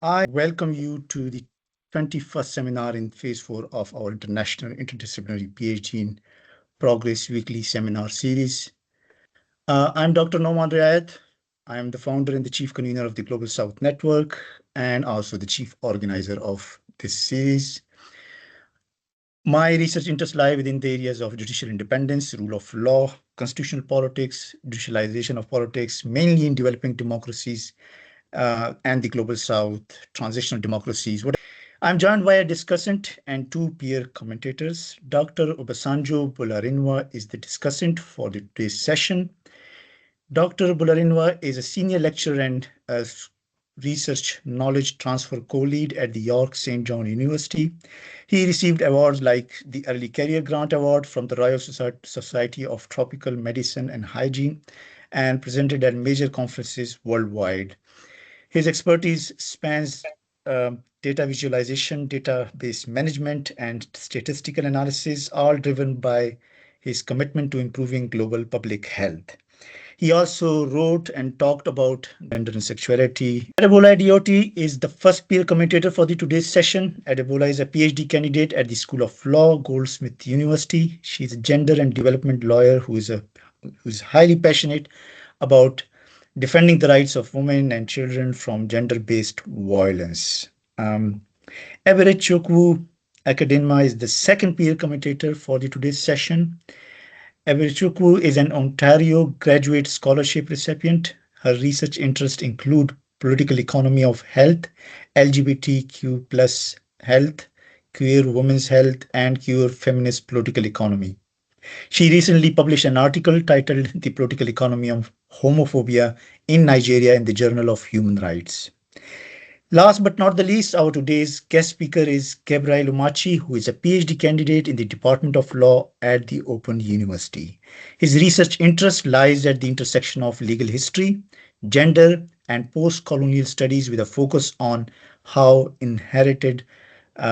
I welcome you to the 21st seminar in phase 4 of our International Interdisciplinary PhD in Progress Weekly Seminar Series. I'm Dr. Noman Riayat. I am the founder and the chief convener of the Global South Network and also the chief organizer of this series. My research interests lie within the areas of judicial independence, rule of law, constitutional politics, judicialization of politics, mainly in developing democracies and the Global South, transitional democracies. I'm joined by a discussant and two peer commentators. Dr. Obasanjo Bolarinwa is the discussant for today's session. Dr. Bolarinwa is a senior lecturer and a research knowledge transfer co-lead at the York St. John University. He received awards like the Early Career Grant Award from the Royal Society of Tropical Medicine and Hygiene and presented at major conferences worldwide. His expertise spans data visualization, database management, and statistical analysis, all driven by his commitment to improving global public health. He also wrote and talked about gender and sexuality. Adebola Adeoti is the first peer commentator for today's session. Adebola is a PhD candidate at the School of Law, Goldsmith University. She's a gender and development lawyer who is highly passionate about defending the rights of women and children from gender-based violence. Eberechukwu Akadinma is the second peer commentator for today's session. Eberechukwu is an Ontario Graduate Scholarship recipient. Her research interests include political economy of health, LGBTQ plus health, queer women's health, and queer feminist political economy. She recently published an article titled The Political Economy of Homophobia in Nigeria in the Journal of Human Rights. Last but not the least, our today's guest speaker is Gabriel Omachi, who is a PhD candidate in the Department of Law at the Open University. His research interest lies at the intersection of legal history, gender, and post-colonial studies with a focus on how inherited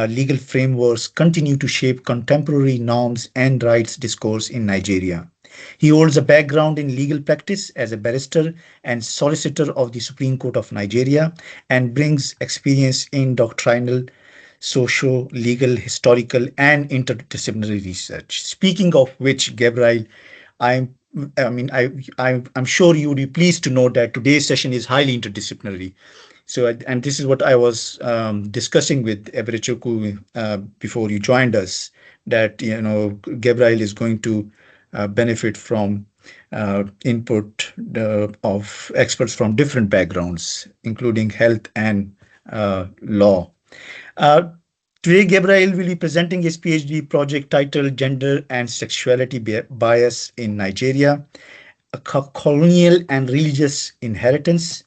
legal frameworks continue to shape contemporary norms and rights discourse in Nigeria. He holds a background in legal practice as a barrister and solicitor of the Supreme Court of Nigeria and brings experience in doctrinal, socio-legal, historical, and interdisciplinary research. Speaking of which, Gabriel, I'm I'm sure you would be pleased to know that today's session is highly interdisciplinary. So, and this is what I was discussing with Eberechukwu before you joined us, that, Gabriel is going to benefit from input of experts from different backgrounds, including health and law. Today, Gabriel will be presenting his PhD project titled Gender and Sexuality Bias in Nigeria, a Colonial and Religious Inheritance.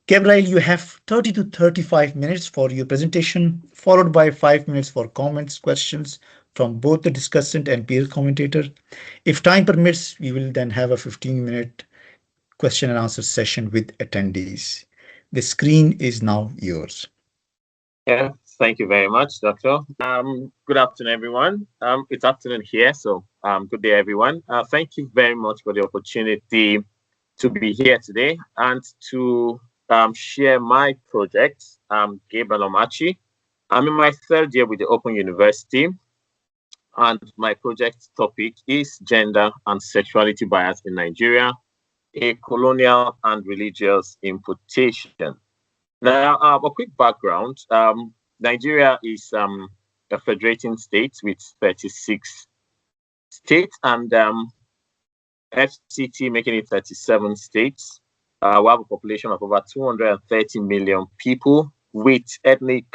Gabriel, you have 30 to 35 minutes for your presentation, followed by 5 minutes for comments, questions from both the discussant and peer commentator. If time permits, we will then have a 15-minute question and answer session with attendees. The screen is now yours. Yeah, thank you very much, Doctor. Good afternoon, everyone. It's afternoon here, so good day, everyone. Thank you very much for the opportunity to be here today and to share my project. Gabriel Omachi. I'm in my third year with the Open University, and my project topic is Gender and Sexuality Bias in Nigeria, a Colonial and Religious Imputation. Now, a quick background. Nigeria is a federating state with 36 states and FCT making it 37 states. We have a population of over 230 million people with ethnic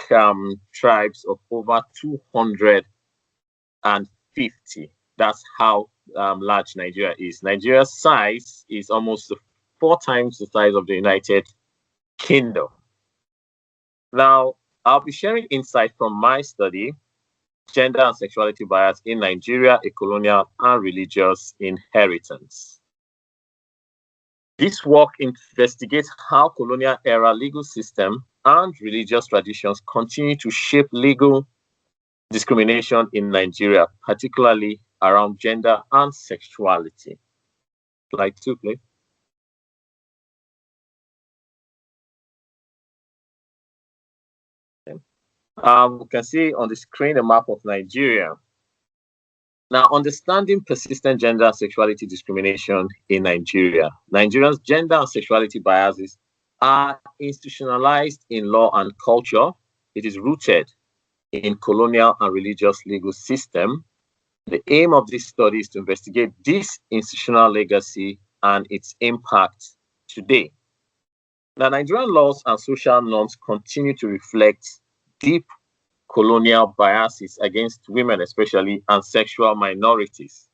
tribes of over 250. That's how large Nigeria is. Nigeria's size is almost 4 times the size of the United Kingdom. Now, I'll be sharing insight from my study, Gender and Sexuality Bias in Nigeria, a Colonial and Religious Inheritance. This work investigates how colonial-era legal system and religious traditions continue to shape legal discrimination in Nigeria, particularly around gender and sexuality. Slide 2, please. We can see on the screen a map of Nigeria. Now, understanding persistent gender and sexuality discrimination in Nigeria. Nigeria's gender and sexuality biases are institutionalized in law and culture. It is rooted in colonial and religious legal system. The aim of this study is to investigate this institutional legacy and its impact today. Now, Nigerian laws and social norms continue to reflect deep colonial biases against women, especially, and sexual minorities.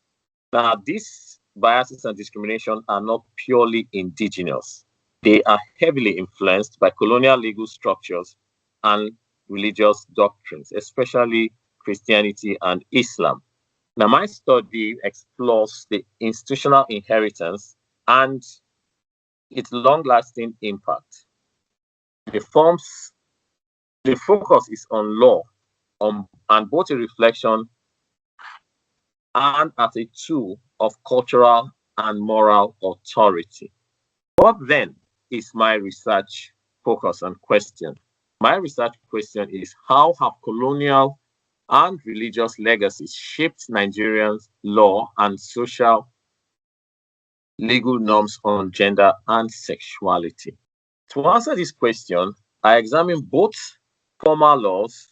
Now, these biases and discrimination are not purely indigenous. They are heavily influenced by colonial legal structures and religious doctrines, especially Christianity and Islam. Now, my study explores the institutional inheritance and its long-lasting impact. The forms, the focus is on law, and both a reflection and as a tool of cultural and moral authority. What then is my research focus and question? My research question is, how have colonial and religious legacies shaped Nigerians' law and social legal norms on gender and sexuality? To answer this question, I examine both formal laws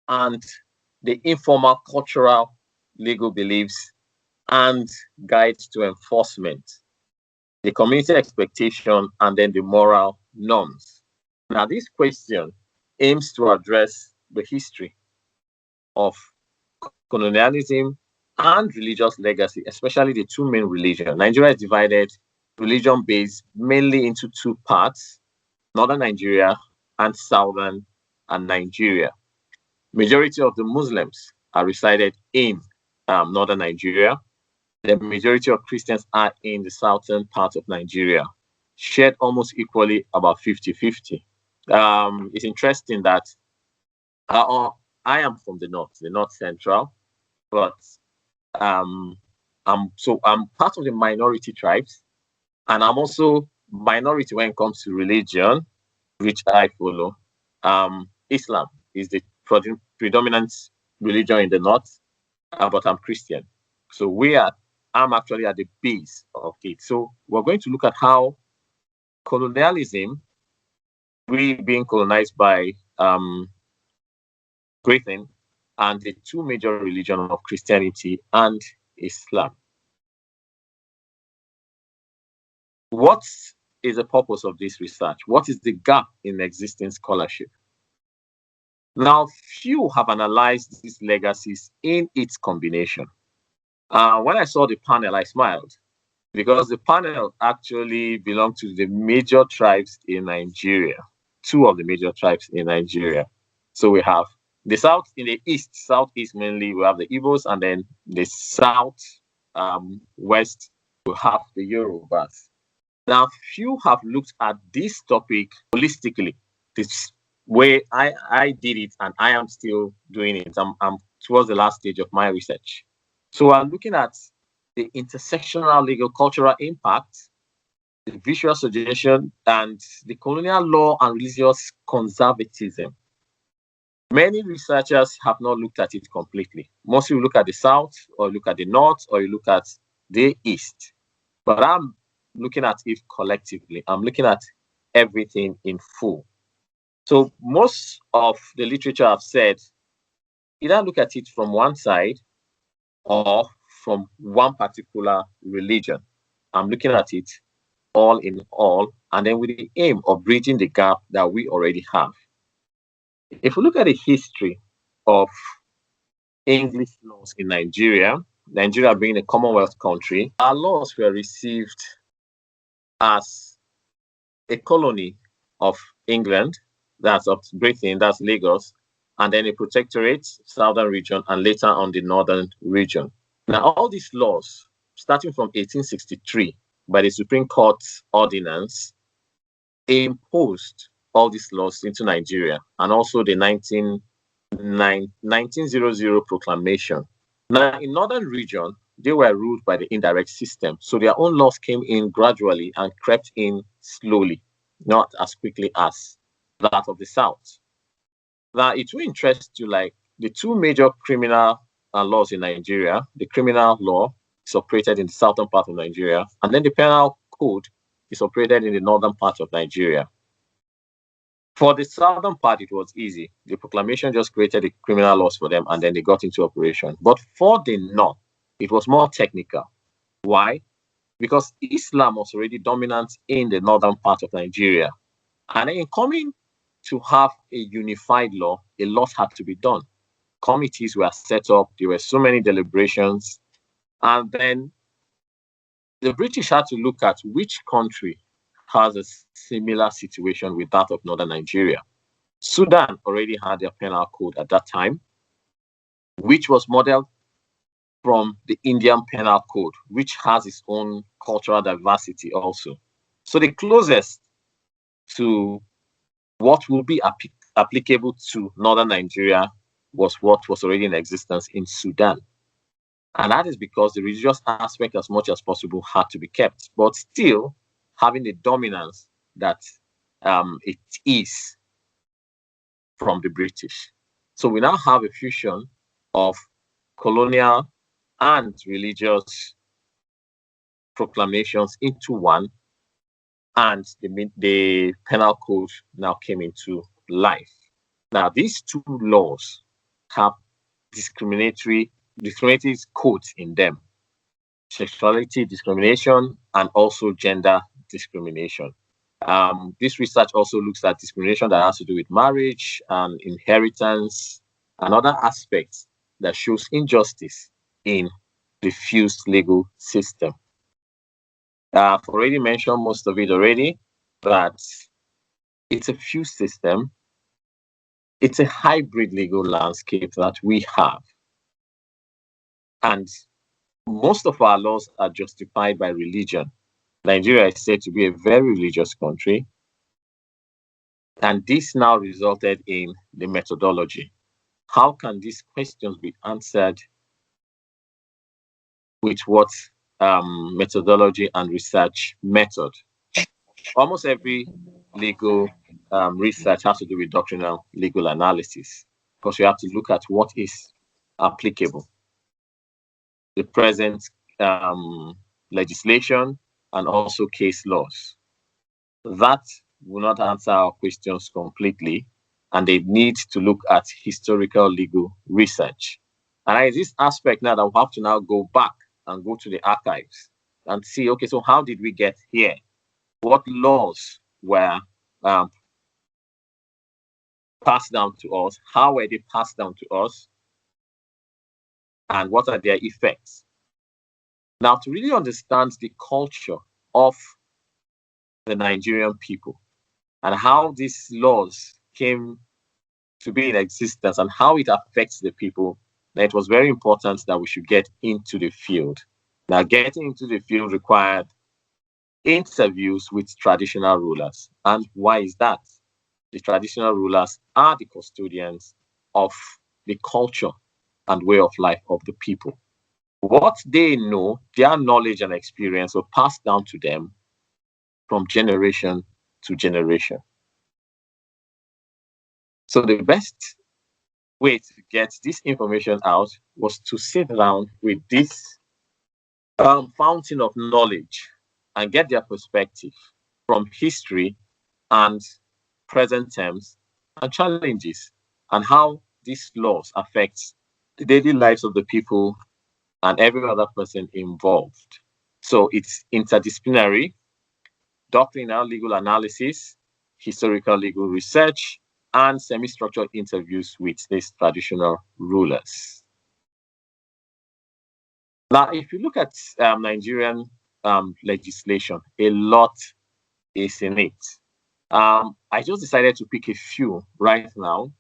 and the informal cultural legal beliefs and guides to enforcement, the community expectation, and then the moral norms. Now, this question aims to address the history of colonialism and religious legacy, especially the two main religions. Nigeria is divided religion-based mainly into two parts, northern Nigeria and southern and Nigeria. Majority of the Muslims are resided in northern Nigeria. The majority of Christians are in the southern part of Nigeria, shared almost equally, about 50-50. It's interesting that I am from the north central, but I'm part of the minority tribes, and I'm also minority when it comes to religion, which I follow. Islam is the predominant religion in the north, but I'm Christian. So I'm actually at the base of it. So we're going to look at how colonialism, we being colonized by Britain, and the two major religions of Christianity and Islam. What is the purpose of this research? What is the gap in existing scholarship? Now, few have analyzed these legacies in its combination. When I saw the panel, I smiled because the panel actually belonged to the major tribes in Nigeria, two of the major tribes in Nigeria. So we have the south, in the east, southeast mainly, we have the Igbos, and then the south west, we have the Yorubas. Now, few have looked at this topic holistically. This way I did it, and I am still doing it. I'm towards the last stage of my research. So I'm looking at the intersectional legal cultural impact, the visual suggestion, and the colonial law and religious conservatism. Many researchers have not looked at it completely. Mostly you look at the south, or look at the north, or you look at the east. But I'm looking at it collectively. I'm looking at everything in full. So most of the literature I've said, either look at it from one side or from one particular religion. I'm looking at it all in all, and then with the aim of bridging the gap that we already have. If we look at the history of English laws in Nigeria, Nigeria being a Commonwealth country, our laws were received as a colony of England, that's of Britain, that's Lagos, and then a protectorate, southern region, and later on the northern region. Now, all these laws, starting from 1863, by the Supreme Court ordinance, imposed all these laws into Nigeria, and also the 1900 proclamation. Now, in northern region, they were ruled by the indirect system. So their own laws came in gradually and crept in slowly, not as quickly as that of the South. Now, it will interest you, like the two major criminal laws in Nigeria. The criminal law is operated in the southern part of Nigeria, and then the penal code is operated in the northern part of Nigeria. For the southern part, it was easy. The proclamation just created the criminal laws for them, and then they got into operation. But for the north, it was more technical. Why? Because Islam was already dominant in the northern part of Nigeria. And in coming to have a unified law, a lot had to be done. Committees were set up, there were so many deliberations, and then the British had to look at which country has a similar situation with that of northern Nigeria. Sudan already had their penal code at that time, which was modeled from the Indian penal code, which has its own cultural diversity also. So the closest to what will be applicable to northern Nigeria was what was already in existence in Sudan. And that is because the religious aspect, as much as possible, had to be kept, but still having the dominance that it is from the British. So we now have a fusion of colonial and religious proclamations into one, and the penal code now came into life. Now, these two laws have discriminatory codes in them: sexuality discrimination and also gender discrimination. This research also looks at discrimination that has to do with marriage and inheritance and other aspects that shows injustice in the fused legal system. I've already mentioned most of it already, that it's a fused system. It's a hybrid legal landscape that we have. And most of our laws are justified by religion. Nigeria is said to be a very religious country. And this now resulted in the methodology. How can these questions be answered with what methodology and research method? Almost every legal research has to do with doctrinal legal analysis, because you have to look at what is applicable, the present legislation, and also case laws. That will not answer our questions completely, and they need to look at historical legal research. And in this aspect now that we have to now go back and go to the archives and see, okay, so how did we get here? What laws were passed down to us? How were they passed down to us? And what are their effects? Now, to really understand the culture of the Nigerian people and how these laws came to be in existence and how it affects the people, then it was very important that we should get into the field. Now, getting into the field required interviews with traditional rulers. And why is that? The traditional rulers are the custodians of the culture and way of life of the people. What they know, their knowledge and experience will pass down to them from generation to generation. So the best way to get this information out was to sit down with this fountain of knowledge and get their perspective from history and present terms and challenges, and how these laws affect the daily lives of the people and every other person involved. So it's interdisciplinary, doctrinal legal analysis, historical legal research, and semi-structured interviews with these traditional rulers. Now, if you look at Nigerian legislation, a lot is in it. I just decided to pick a few right now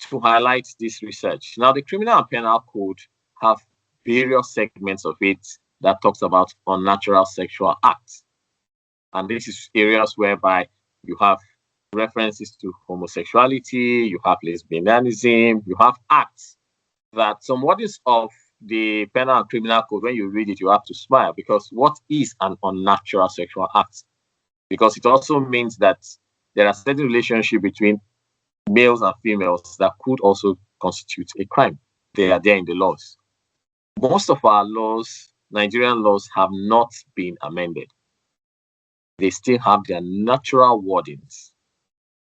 to highlight this research. Now, the Criminal and Penal Code have various segments of it that talks about unnatural sexual acts. And this is areas whereby you have references to homosexuality, you have lesbianism, you have acts that some words of the penal and criminal code, when you read it, you have to smile, because what is an unnatural sexual act? Because it also means that there are certain relationship between males and females that could also constitute a crime. They are there in the laws. Most of our laws, Nigerian laws, have not been amended. They still have their natural wordings.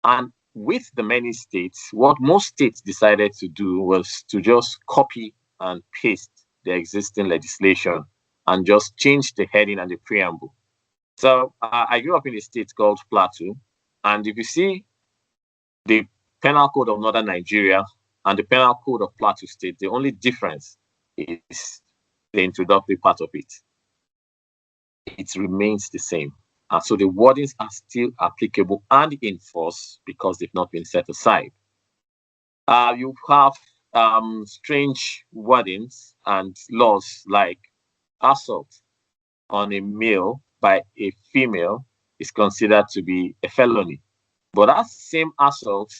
And with the many states, what most states decided to do was to just copy and paste the existing legislation and just change the heading and the preamble. So I grew up in a state called Plateau. And if you see the Penal Code of Northern Nigeria and the Penal Code of Plateau State, the only difference is the introductory part of it. It remains the same. And so the wordings are still applicable and enforced because they've not been set aside. You have strange wordings and laws like assault on a male by a female is considered to be a felony. But that same assault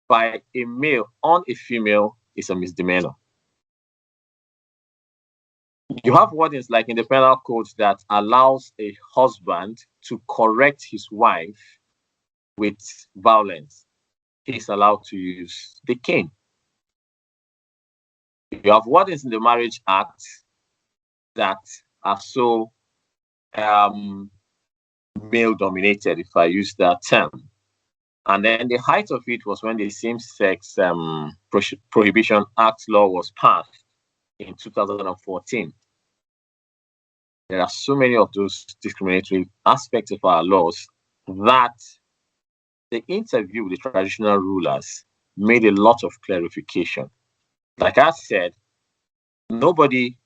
by a male on a female is a misdemeanor. You have wordings like in the penal code that allows a husband to correct his wife with violence. He's allowed to use the cane. You have wordings in the Marriage Act that are so male-dominated, if I use that term. And then the height of it was when the Same-Sex Prohibition Act law was passed in 2014. There are so many of those discriminatory aspects of our laws that the interview with the traditional rulers made a lot of clarification. Like I said, nobody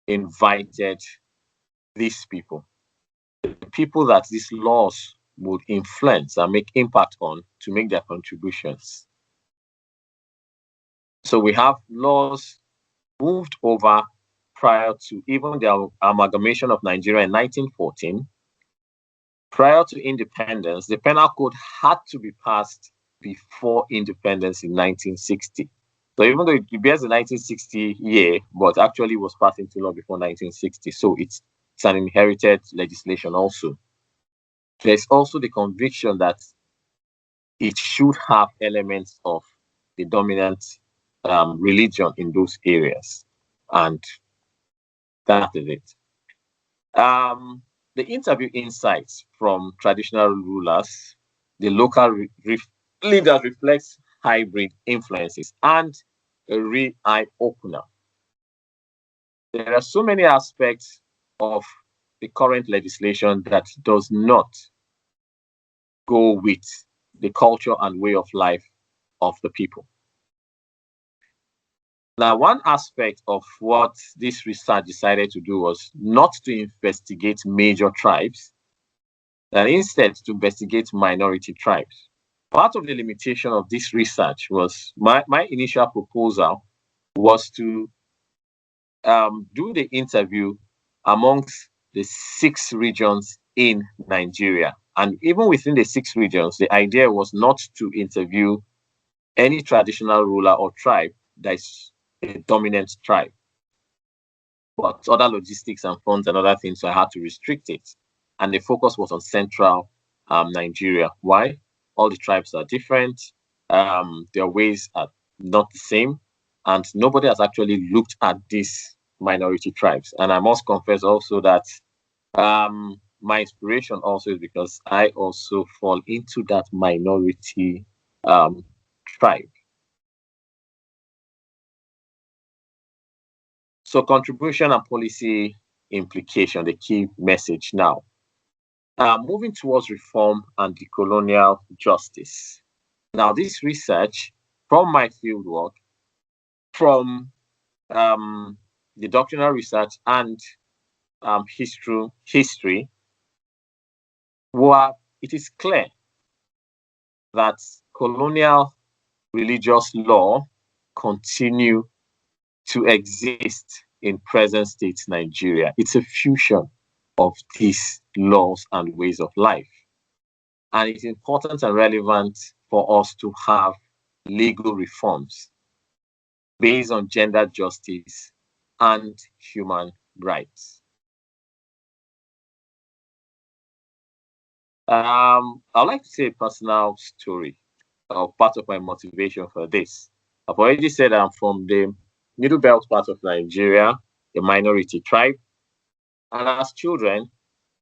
invited these people, the people that these laws would influence and make impact on, to make their contributions. So we have laws moved over prior to even the amalgamation of Nigeria in 1914. Prior to independence, the penal code had to be passed before independence in 1960. So even though it bears the 1960 year, but actually was passed into law before 1960. So it's an inherited legislation also. There's also the conviction that it should have elements of the dominant religion in those areas. And that is it. The interview insights from traditional rulers, the local leaders reflects hybrid influences and a real eye-opener. There are so many aspects of the current legislation that does not go with the culture and way of life of the people. Now, one aspect of what this research decided to do was not to investigate major tribes, and instead to investigate minority tribes. Part of the limitation of this research was my initial proposal was to do the interview amongst the 6 regions in Nigeria. And even within the 6 regions, the idea was not to interview any traditional ruler or tribe that is a dominant tribe. But other logistics and funds and other things, so I had to restrict it. And the focus was on central Nigeria. Why? All the tribes are different. Their ways are not the same. And nobody has actually looked at these minority tribes. And I must confess also that my inspiration also is because I also fall into that minority tribe. So contribution and policy implication, the key message now. Moving towards reform and decolonial justice. Now, this research from my fieldwork, from the doctoral research and history, it is clear that colonial religious law continue to exist in present state Nigeria. It's a fusion of these laws and ways of life. And it's important and relevant for us to have legal reforms based on gender justice and human rights. I'd like to say a personal story. part of my motivation for this. I've already said I'm from the middle belt part of Nigeria, a minority tribe. And as children,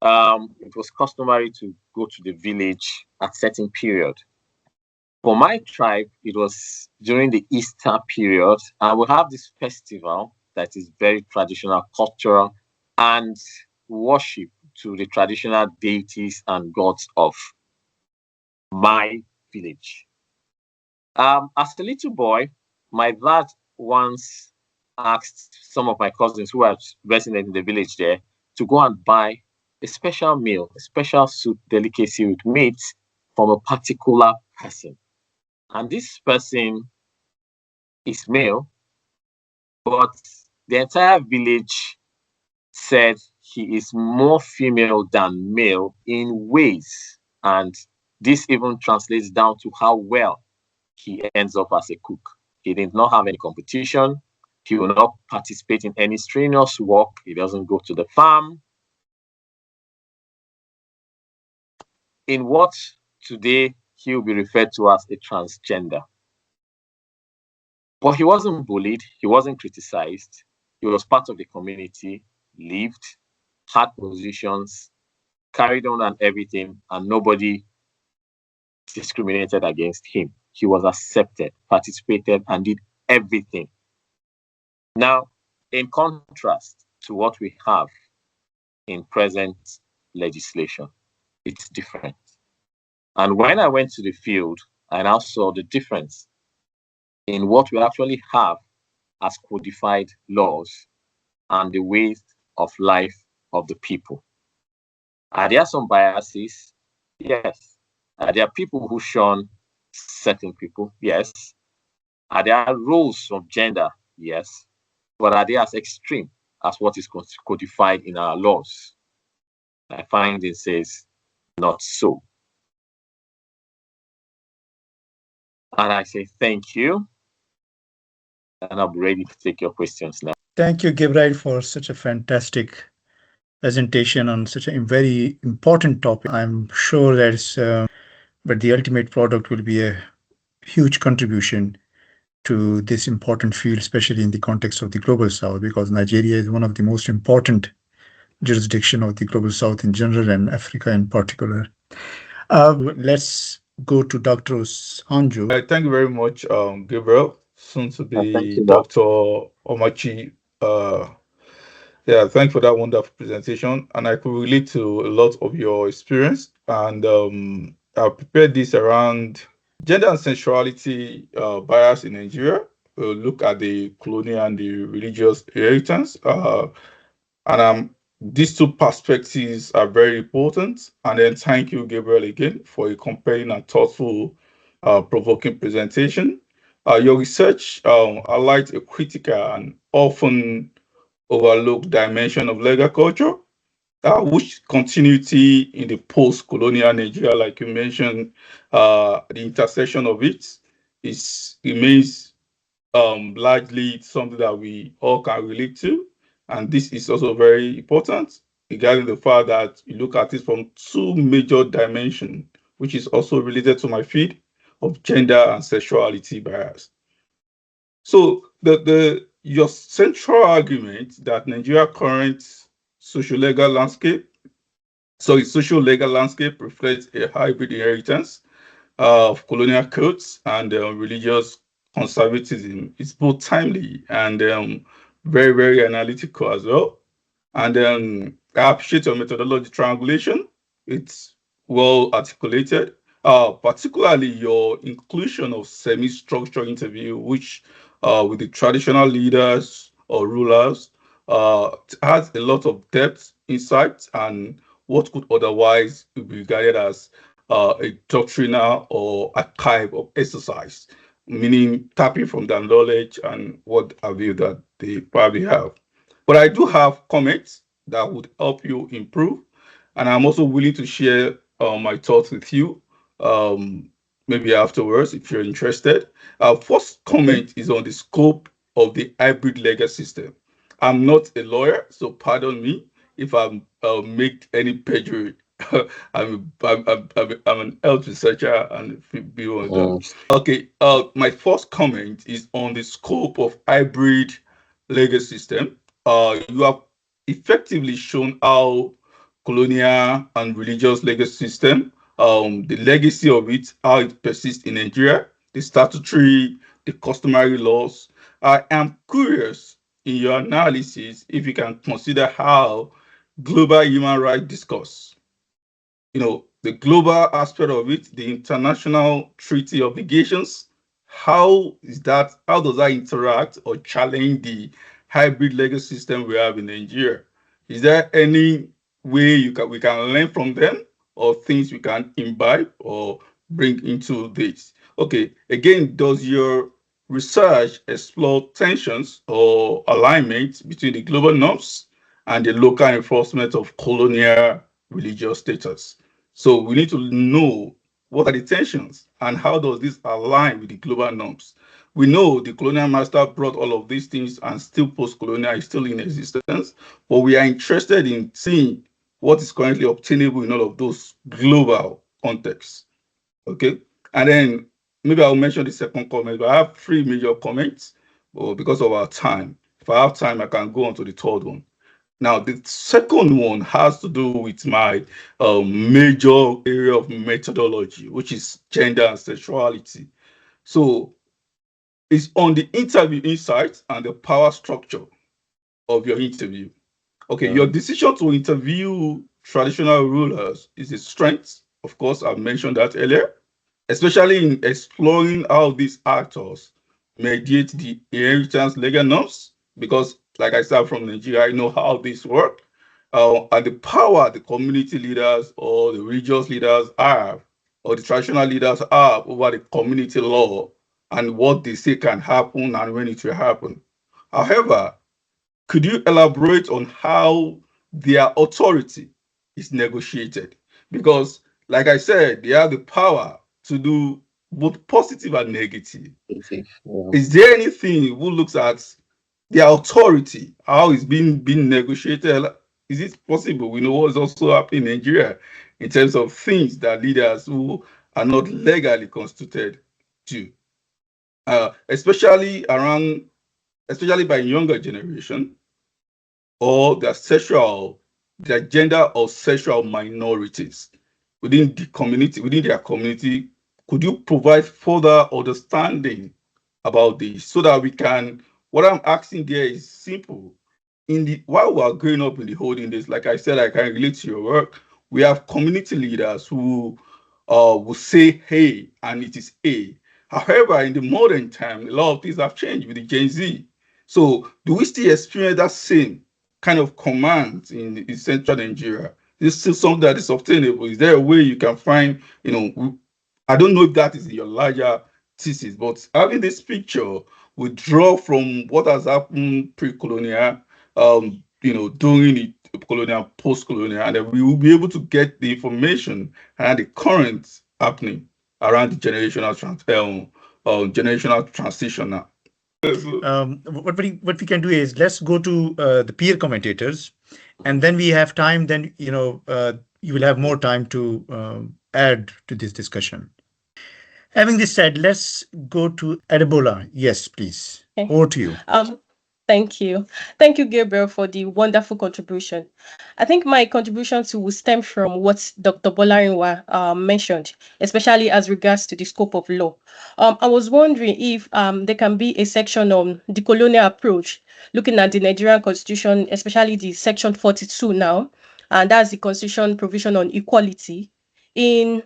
it was customary to go to the village at certain period. For my tribe, it was during the Easter period, and we have this festival that is very traditional, cultural, and worship to the traditional deities and gods of my village. As a little boy, my dad once asked some of my cousins who are resident in the village there to go and buy a special meal, a special soup delicacy with meat from a particular person. And this person is male, but the entire village said he is more female than male in ways. And this even translates down to how well he ends up as a cook. He did not have any competition. He will not participate in any strenuous work. He doesn't go to the farm. In what today he will be referred to as a transgender. But he wasn't bullied. He wasn't criticized. He was part of the community, lived, had positions, carried on and everything, and nobody discriminated against him. He was accepted, participated, and did everything. Now, in contrast to what we have in present legislation, it's different. And when I went to the field, I now saw the difference in what we actually have as codified laws and the ways of life of the people. Are there some biases? Yes. Are there people who shun certain people? Yes. Are there roles of gender? Yes. But are they as extreme as what is codified in our laws? My finding says not so. And I say thank you. And I'm ready to take your questions now. Thank you, Gabriel, for such a fantastic presentation on such a very important topic. I'm sure but the ultimate product will be a huge contribution to this important field, especially in the context of the global south, because Nigeria is one of the most important jurisdiction of the global south in general and Africa in particular. Let's go to Dr. Obasanjo. Thank you very much, Gabriel, soon to Thank be you, Doc. Dr. Omachi. Yeah, thanks for that wonderful presentation. And I could relate to a lot of your experience. And I prepared this around gender and sexuality bias in Nigeria. We'll look at the colonial and the religious inheritance. And these two perspectives are very important. And then thank you, Gabriel, again for a compelling and thoughtful, provoking presentation. Your research highlights a critical and often overlooked dimension of legal culture, which continuity in the post-colonial Nigeria, like you mentioned, the intersection of it remains largely something that we all can relate to. And this is also very important regarding the fact that you look at it from two major dimensions, which is also related to my field of gender and sexuality bias. So your central argument that Nigeria current social-legal landscape reflects a hybrid inheritance of colonial codes and religious conservatism is both timely and very, very analytical as well. And I appreciate your methodology triangulation. It's well articulated, particularly your inclusion of semi-structured interview, which with the traditional leaders or rulers has a lot of depth, insight, and what could otherwise be regarded as a doctrinal or archive of exercise, meaning tapping from their knowledge and what have you that they probably have. But I do have comments that would help you improve. And I'm also willing to share my thoughts with you maybe afterwards if you're interested. First comment is on the scope of the hybrid legal system. I'm not a lawyer, so pardon me if I make any perjury I'm an health researcher and be one of them. Okay, my first comment is on the scope of hybrid legacy system. You have effectively shown how colonial and religious legacy system, the legacy of it, how it persists in Nigeria, the statutory, the customary laws. I am curious in your analysis if you can consider how global human rights discourse, the global aspect of it, the international treaty obligations, how does that interact or challenge the hybrid legal system we have in Nigeria? Is there any way we can learn from them, or things we can imbibe or bring into this? Okay, again, does your research explore tensions or alignment between the global norms and the local enforcement of colonial religious status? So we need to know what are the tensions and how does this align with the global norms. We know the colonial master brought all of these things, and still post-colonial is still in existence, but we are interested in seeing what is currently obtainable in all of those global contexts. Okay, and then maybe I'll mention the second comment, but I have three major comments, but because of our time, if I have time, I can go on to the third one. Now, the second one has to do with my major area of methodology, which is gender and sexuality. So it's on the interview insights and the power structure of your interview. Okay, your decision to interview traditional rulers is a strength. Of course, I've mentioned that earlier, especially in exploring how these actors mediate the inheritance legal norms, because like I said, from Nigeria, I know how this work, and the power the community leaders or the religious leaders have, or the traditional leaders have over the community law and what they say can happen and when it will happen. However, could you elaborate on how their authority is negotiated? Because, like I said, they have the power to do both positive and negative. Yeah. Is there anything who looks at their authority, how it's being negotiated? Is it possible? We know what's also happening in Nigeria in terms of things that leaders who are not legally constituted do, especially by younger generation, or their gender or sexual minorities within their community. Could you provide further understanding about this so that we can, what I'm asking there is simple. While we are growing up in the olden days, like I said, I can relate to your work. We have community leaders who will say hey, and it is a. However, in the modern time, a lot of things have changed with the Gen Z. So do we still experience that same kind of command in central Nigeria? Is still something that is obtainable? Is there a way you can find, I don't know if that is in your larger thesis, but having this picture, we draw from what has happened pre-colonial, during the colonial, post-colonial, and then we will be able to get the information and the current happening around the generational transition now. What we can do is let's go to the peer commentators, and then we have time. Then you will have more time to add to this discussion. Having this said, let's go to Adebola. Yes, please. Okay. Over to you. Thank you. Thank you, Gabriel, for the wonderful contribution. I think my contribution will stem from what Dr. Bolarinwa mentioned, especially as regards to the scope of law. I was wondering if there can be a section on the colonial approach, looking at the Nigerian Constitution, especially the Section 42 now, and that's the Constitution provision on equality, in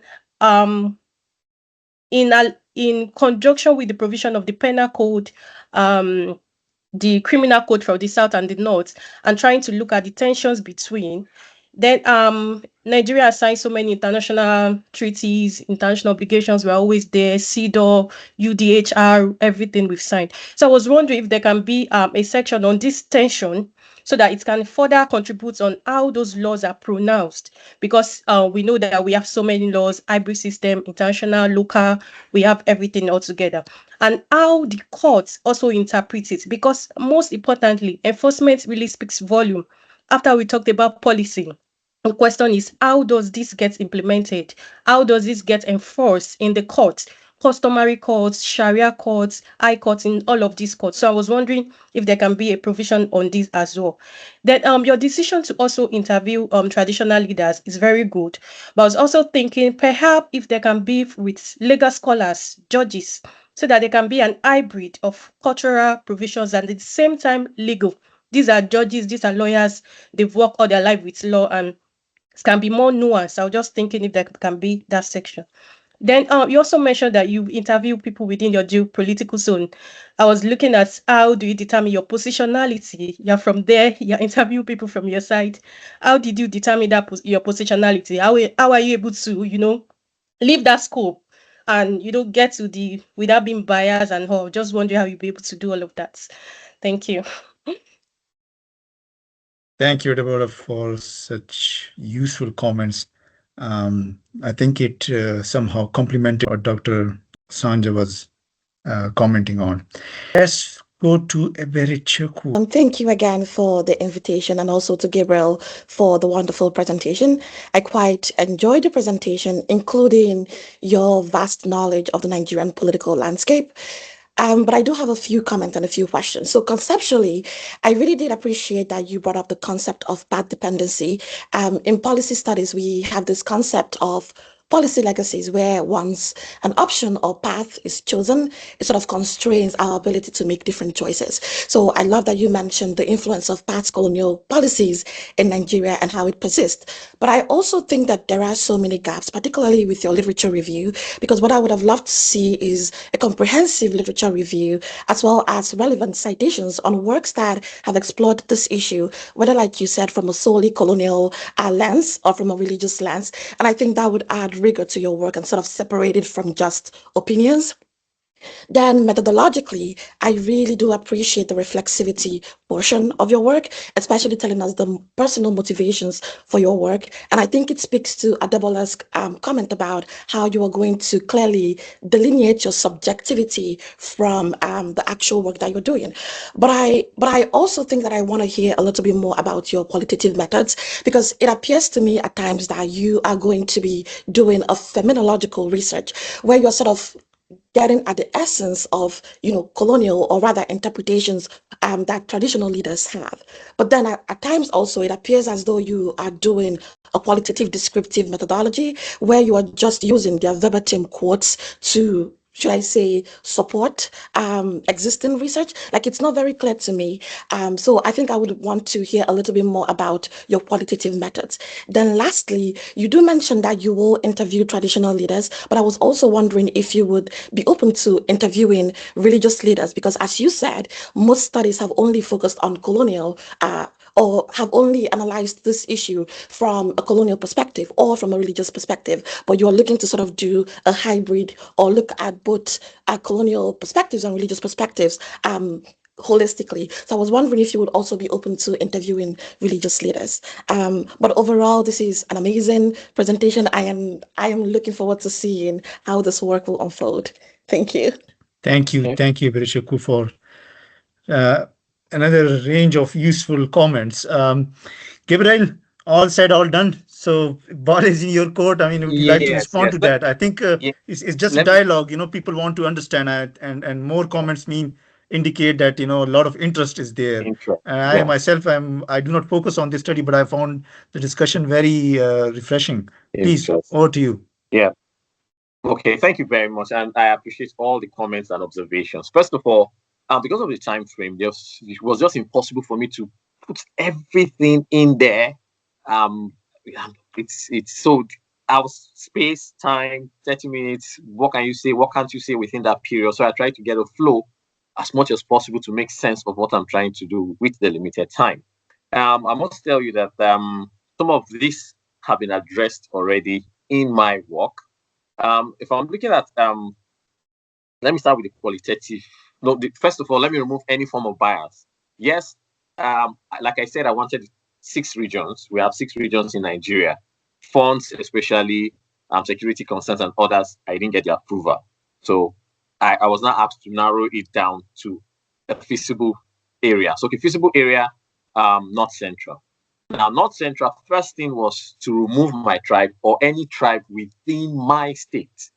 conjunction with the provision of the Penal Code, the Criminal Code for the South and the North, and trying to look at the tensions between. Then Nigeria has signed so many international treaties, international obligations. We're always there, CEDAW, UDHR, everything we've signed. So I was wondering if there can be a section on this tension so that it can further contribute on how those laws are pronounced. Because we know that we have so many laws, hybrid system, international, local, we have everything all together. And how the courts also interpret it. Because most importantly, enforcement really speaks volume. After we talked about policy, The question is, how does this get implemented? How does this get enforced in the courts? Customary courts, Sharia courts, high courts, in all of these courts. So I was wondering if there can be a provision on this as well. Then your decision to also interview traditional leaders is very good. But I was also thinking perhaps if there can be with legal scholars, judges, so that there can be an hybrid of cultural provisions and at the same time legal. These are judges, these are lawyers, they've worked all their life with law and it can be more nuanced. I was just thinking if there can be that section. Then you also mentioned that you interview people within your geopolitical zone. I was looking at how do you determine your positionality? You're from there, you interview people from your side. How did you determine that your positionality? How are you able to, leave that scope and get to the without being biased and all? Just wondering how you'll be able to do all of that. Thank you. Thank you, Adebola, for such useful comments. I think it somehow complemented what Dr. Sanja was commenting on. Let's go to Eberechukwu. Thank you again for the invitation and also to Gabriel for the wonderful presentation. I quite enjoyed the presentation, including your vast knowledge of the Nigerian political landscape. But I do have a few comments and a few questions. So conceptually, I really did appreciate that you brought up the concept of path dependency. In policy studies, we have this concept of policy legacies where once an option or path is chosen, it sort of constrains our ability to make different choices. So I love that you mentioned the influence of past colonial policies in Nigeria and how it persists. But I also think that there are so many gaps, particularly with your literature review, because what I would have loved to see is a comprehensive literature review as well as relevant citations on works that have explored this issue, whether, like you said, from a solely colonial lens or from a religious lens. And I think that would add rigor to your work and sort of separate it from just opinions. Then methodologically, I really do appreciate the reflexivity portion of your work, especially telling us the personal motivations for your work. And I think it speaks to Adebola's comment about how you are going to clearly delineate your subjectivity from the actual work that you're doing. But I also think that I want to hear a little bit more about your qualitative methods, because it appears to me at times that you are going to be doing a phenomenological research where you're sort of getting at the essence of, colonial or rather interpretations that traditional leaders have. But then at times also it appears as though you are doing a qualitative descriptive methodology where you are just using their verbatim quotes to, should I say, support existing research. Like, it's not very clear to me. So I think I would want to hear a little bit more about your qualitative methods. Then lastly, you do mention that you will interview traditional leaders, but I was also wondering if you would be open to interviewing religious leaders, because as you said, most studies have only focused on colonial or have only analyzed this issue from a colonial perspective or from a religious perspective, but you're looking to sort of do a hybrid or look at both colonial perspectives and religious perspectives holistically. So I was wondering if you would also be open to interviewing religious leaders. But overall, this is an amazing presentation. I am looking forward to seeing how this work will unfold. Thank you. Thank you, Eberechukwu, for another range of useful comments. Gabriel, all said, all done. So ball is in your court. I mean, would you like to respond to that? I think it's just a dialogue. People want to understand, and more comments indicate that a lot of interest is there. I myself, I do not focus on this study, but I found the discussion very refreshing. Please, over to you. Yeah. Okay, thank you very much, and I appreciate all the comments and observations. First of all, because of the time frame, it was just impossible for me to put everything in there. It's so our space, time, 30 minutes. What can you say? What can't you say within that period? So I tried to get a flow as much as possible to make sense of what I'm trying to do with the limited time. I must tell you that some of this have been addressed already in my work. If I'm looking at, let me start with the qualitative. No, first of all, let me remove any form of bias. Yes, like I said, I wanted 6 regions. We have 6 regions in Nigeria. Funds, especially security concerns and others, I didn't get the approval. So I was not asked to narrow it down to a feasible area. So a feasible area, not central. Now, North Central, first thing was to remove my tribe or any tribe within my state.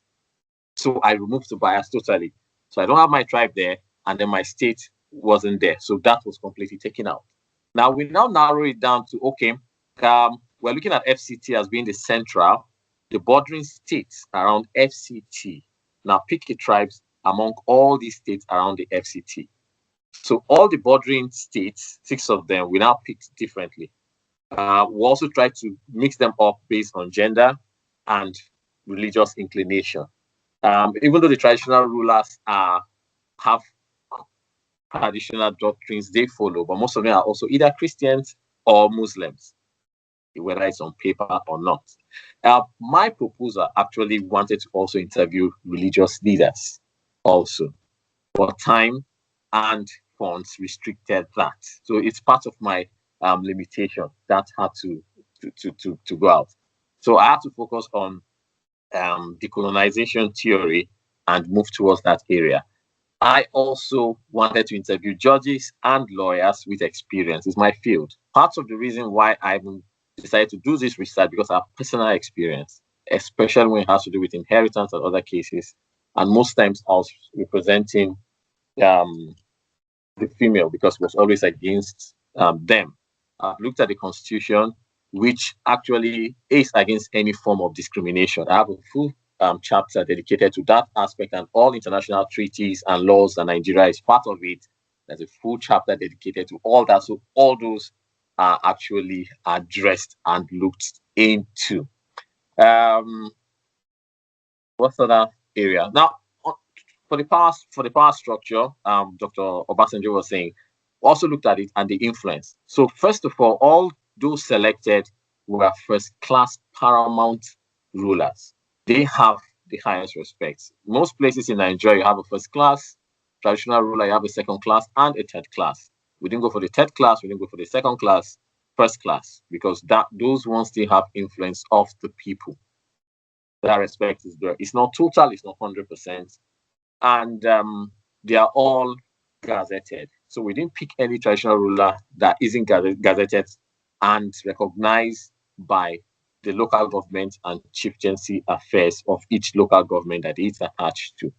So I removed the bias totally. So I don't have my tribe there, and then my state wasn't there. So that was completely taken out. Now we now narrow it down to, okay, we're looking at FCT as being the central, the bordering states around FCT. Now pick the tribes among all these states around the FCT. So all the bordering states, 6 of them, we now picked differently. We also try to mix them up based on gender and religious inclination. Even though the traditional rulers have traditional doctrines they follow, but most of them are also either Christians or Muslims, whether it's on paper or not. My proposal actually wanted to also interview religious leaders also, but time and funds restricted that. So it's part of my limitation that had to go out. So I had to focus on decolonization theory and move towards that area. I also wanted to interview judges and lawyers with experience. It's my field. Part of the reason why I decided to do this research because I have personal experience, especially when it has to do with inheritance and other cases. And most times I was representing the female because it was always against them. I've looked at the Constitution, which actually is against any form of discrimination. I have a full chapter dedicated to that aspect, and all international treaties and laws, and Nigeria is part of it. There's a full chapter dedicated to all that. So all those are actually addressed and looked into. What's other area? Now, for the power structure, Dr. Obasanjo was saying, also looked at it and the influence. So first of all those selected were first-class paramount rulers. They have the highest respect. Most places in Nigeria, you have a first-class traditional ruler, you have a second-class and a third-class. We didn't go for the third class, we didn't go for the second class, first class, because those ones still have influence of the people. That respect is there. It's not total, it's not 100%. And they are all gazetted. So we didn't pick any traditional ruler that isn't gazetted and recognized by the local government and chieftaincy affairs of each local government that it's attached to.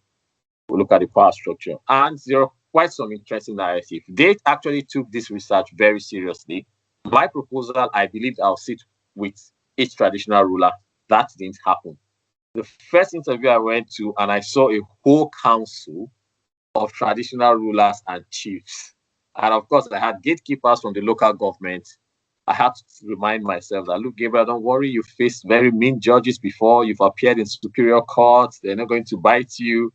We look at the power structure. And there are quite some interesting narrative. They actually took this research very seriously. My proposal, I believe I'll sit with each traditional ruler. That didn't happen. The first interview I went to, and I saw a whole council of traditional rulers and chiefs. And of course, I had gatekeepers from the local government. I had to remind myself that, look, Gabriel, don't worry. You've faced very mean judges before. You've appeared in superior courts. They're not going to bite you.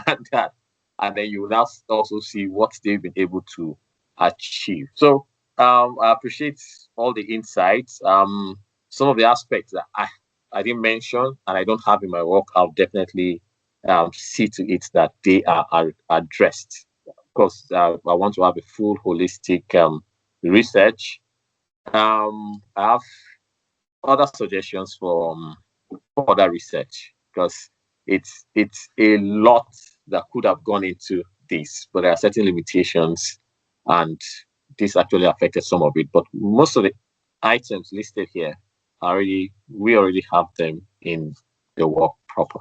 And that. And then you will now also see what they've been able to achieve. So I appreciate all the insights. Some of the aspects that I didn't mention and I don't have in my work, I'll definitely see to it that they are addressed. Of course, I want to have a full holistic research. I have other suggestions for other research because it's a lot that could have gone into this, but there are certain limitations, and this actually affected some of it. But most of the items listed here we already have them in the work proper.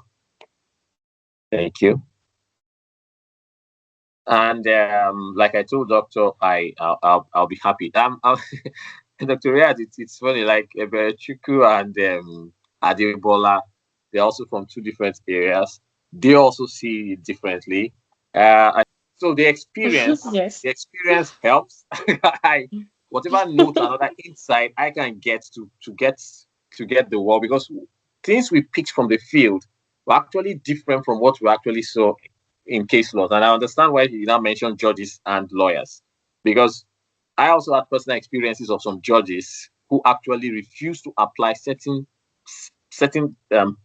Thank you. And like I told Doctor, I'll be happy. Dr. Riyad, it's funny, like Eberechukwu and Adebola, they're also from two different areas. They also see it differently. So the experience, Yes. the experience helps. Whatever note and other insight I can get to get the work, because things we picked from the field were actually different from what we actually saw in case laws. And I understand why you now mentioned judges and lawyers, because I also had personal experiences of some judges who actually refuse to apply certain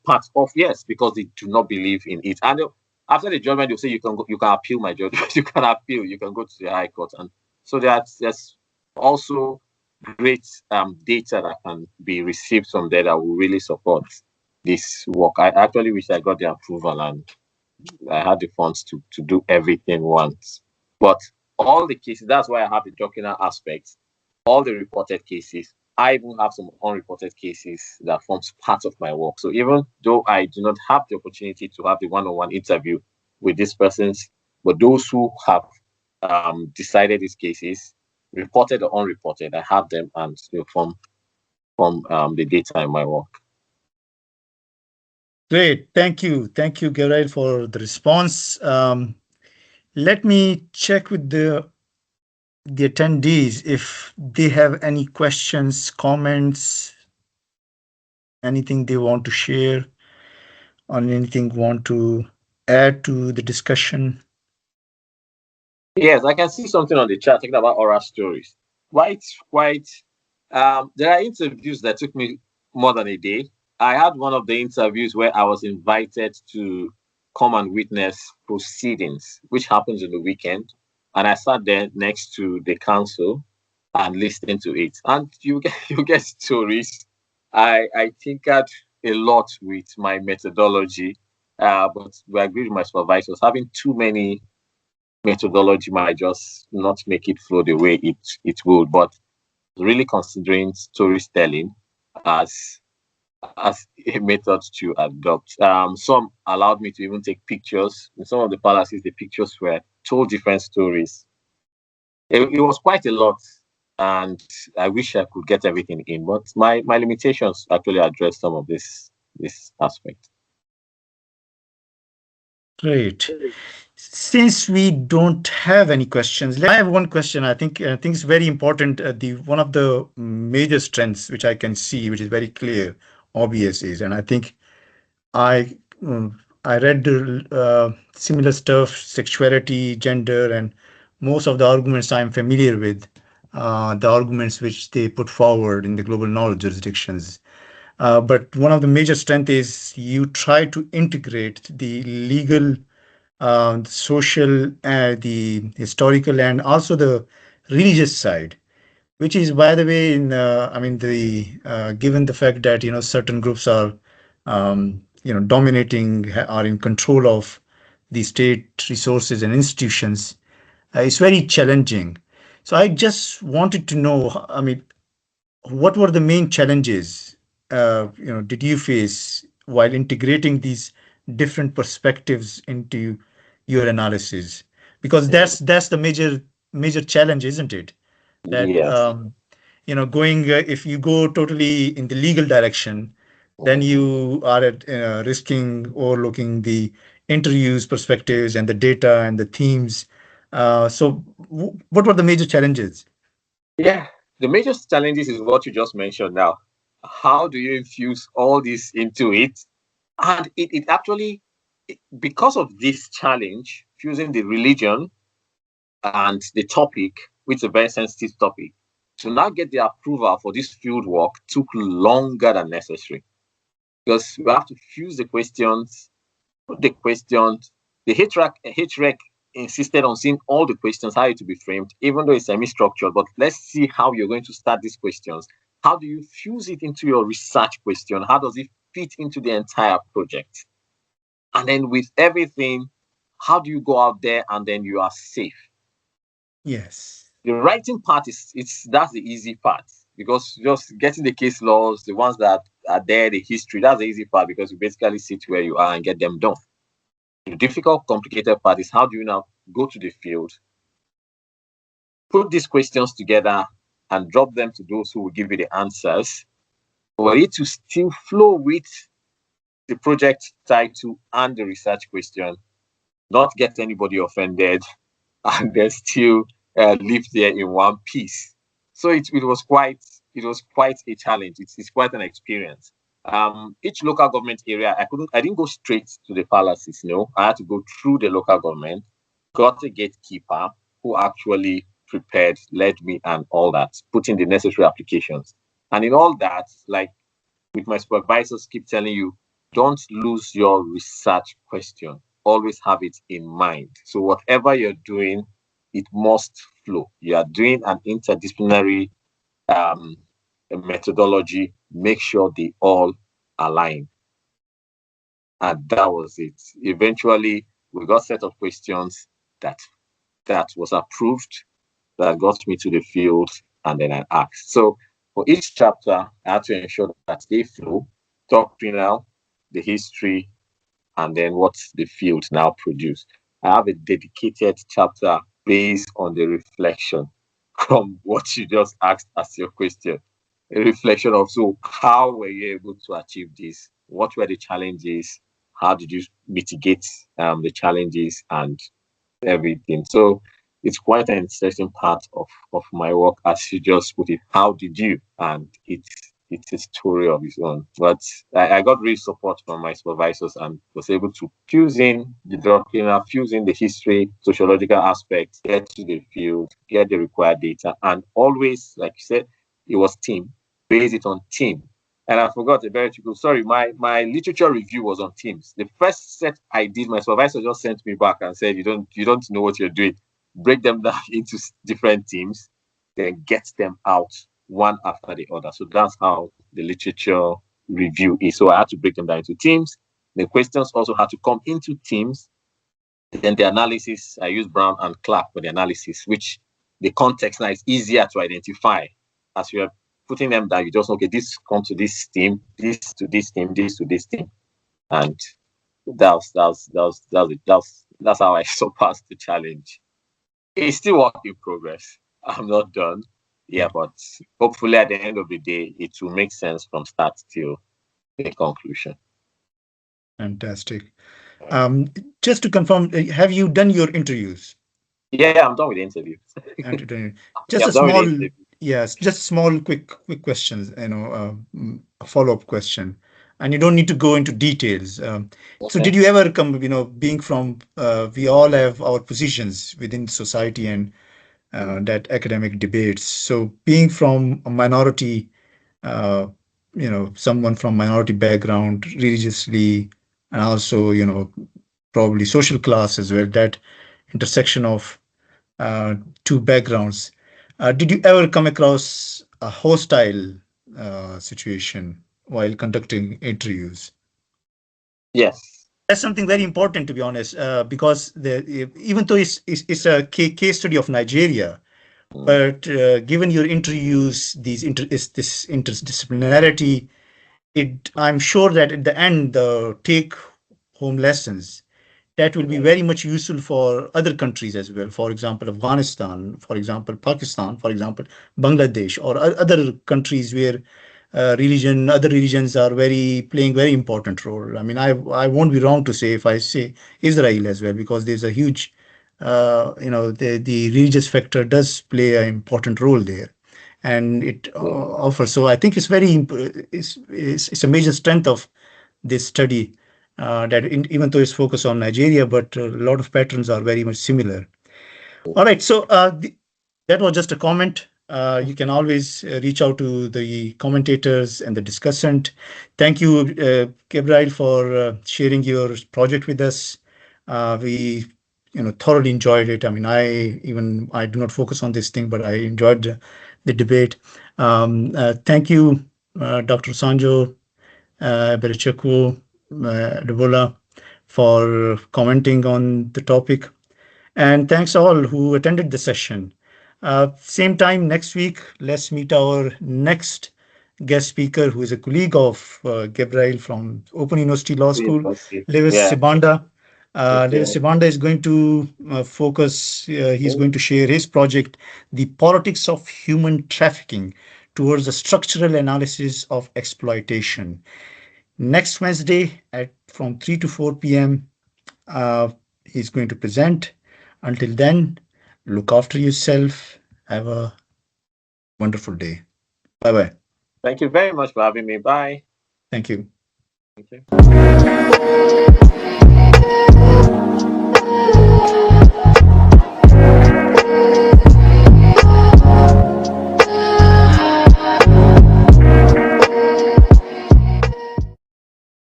parts of because they do not believe in it. And after the judgment, they'll say you can appeal my judgment. You can appeal. You can go to the High Court. And so there's also great data that can be received from there that will really support this work. I actually wish I got the approval and I had the funds to do everything once. But all the cases, that's why I have the doctrinal aspect. all the reported cases. I even have some unreported cases that forms part of my work. So even though I do not have the opportunity to have the one-on-one interview with these persons, but those who have decided these cases, reported or unreported, I have them and from the data in my work. Great. Thank you. Thank you, Gabriel, for the response. Let me check with the attendees if they have any questions, comments, anything they want to share, or anything want to add to the discussion. Yes, I can see something on the chat talking about oral stories. Quite. There are interviews that took me more than a day. I had one of the interviews where I was invited to come and witness proceedings, which happens in the weekend. And I sat there next to the council and listened to it. And you get stories. I tinkered a lot with my methodology, but we agreed with my supervisors. Having too many methodology might just not make it flow the way it would. But really considering storytelling as a method to adopt. Some allowed me to even take pictures. In some of the palaces, the pictures were told different stories. It was quite a lot, and I wish I could get everything in, but my limitations actually address some of this aspect. Great. Since we don't have any questions, I have one question. I think it's very important. The one of the major strengths which I can see, which is very clear, obvious, is, and I think I read similar stuff, sexuality, gender, and most of the arguments I'm familiar with, the arguments which they put forward in the global knowledge jurisdictions. But one of the major strengths is you try to integrate the legal, social, the historical, and also the religious side, which is, by the way, I mean, given the fact that certain groups are dominating, are in control of the state resources and institutions, it's very challenging. So I just wanted to know, I mean, what were the main challenges did you face while integrating these different perspectives into your analysis? Because that's the major challenge, isn't it? That Yes. going if you go totally in the legal direction, then you are risking overlooking the interviews, perspectives, and the data and the themes. So, what were the major challenges? Yeah, the major challenges is what you just mentioned now. How do you infuse all this into it? And it actually, because of this challenge, fusing the religion and the topic, which is a very sensitive topic, to now get the approval for this field work took longer than necessary. Because we have to fuse the questions, put the questions. The HREC insisted on seeing all the questions, how it to be framed, even though it's semi-structured. But let's see how you're going to start these questions. How do you fuse it into your research question? How does it fit into the entire project? And then with everything, how do you go out there and then you are safe? Yes. The writing part that's the easy part, because just getting the case laws, the ones that are there, the history, that's the easy part, because you basically sit where you are and get them done. The difficult, complicated part is how do you now go to the field, put these questions together and drop them to those who will give you the answers, for it to still flow with the project title and the research question, not get anybody offended, and then still live there in one piece. So it was quite a challenge. It's quite an experience. Each local government area, I didn't go straight to the palaces. No, I had to go through the local government, got a gatekeeper who actually prepared, led me, and all that, put in the necessary applications. And in all that, like with my supervisors, keep telling you, don't lose your research question. Always have it in mind. So whatever you're doing, it must flow. You are doing an interdisciplinary methodology. Make sure they all align. And that was it. Eventually, we got a set of questions that was approved, that got me to the field, and then I asked. So for each chapter, I had to ensure that they flow, doctrinal, the history, and then what the field now produce. I have a dedicated chapter based on the reflection from what you just asked as your question. A reflection of, so how were you able to achieve this? What were the challenges? How did you mitigate the challenges and everything? So it's quite an interesting part of my work, as you just put it. How did you? And it's a story of its own. But I got real support from my supervisors and was able to fuse in the doctrine, fuse in the history, sociological aspects, get to the field, get the required data, and always, like you said, it was team, base it on team. And I forgot Eberechukwu. Sorry, my literature review was on teams. The first set I did, my supervisor just sent me back and said, you don't know what you're doing. Break them down into different teams, then get them out one after the other. So that's how the literature review is. So I had to break them down into teams. The questions also had to come into teams. Then the analysis, I used Brown and Clark for the analysis, which the context now is easier to identify. As you are putting them down, you just, okay, this comes to this team, this to this team, this to this team. And that's how I surpassed the challenge. It's still work in progress. I'm not done. Yeah, but hopefully at the end of the day, it will make sense from start till the conclusion. Fantastic. Just to confirm, have you done your interviews? Yeah, I'm done with the interviews. Just small, quick questions. A follow-up question, and you don't need to go into details. Okay. So, did you ever come? Being from, we all have our positions within society and that academic debates. So, being from a minority, someone from minority background, religiously, and also, probably social class as well. That intersection of two backgrounds. Did you ever come across a hostile situation while conducting interviews? Yes. That's something very important, to be honest, because even though it's a case study of Nigeria, but given your interviews, this interdisciplinarity, I'm sure that at the end, the take-home lessons that will be very much useful for other countries as well. For example, Afghanistan, for example, Pakistan, for example, Bangladesh, or other countries where other religions are playing very important role. I mean, I won't be wrong to say if I say Israel as well, because there's a huge, the religious factor does play an important role there, and it offers. So I think it's it's a major strength of this study. That even though it's focused on Nigeria, but a lot of patterns are very much similar. All right, so that was just a comment. You can always reach out to the commentators and the discussant. Thank you, Gabriel, for sharing your project with us. We thoroughly enjoyed it. I mean, I do not focus on this thing, but I enjoyed the debate. Thank you, Dr. Sanjo, Eberechukwu, Adebola, for commenting on the topic. And thanks all who attended the session. Same time next week, let's meet our next guest speaker, who is a colleague of Gabriel from Open University Law School, Lewis Sibanda. Lewis Sibanda is going to focus, he's going to share his project, The Politics of Human Trafficking Towards a Structural Analysis of Exploitation. Next Wednesday from 3 to 4 p.m. He's going to present. Until then, look after yourself. Have a wonderful day. Bye-bye. Thank you very much for having me. Bye. Thank you. Thank you.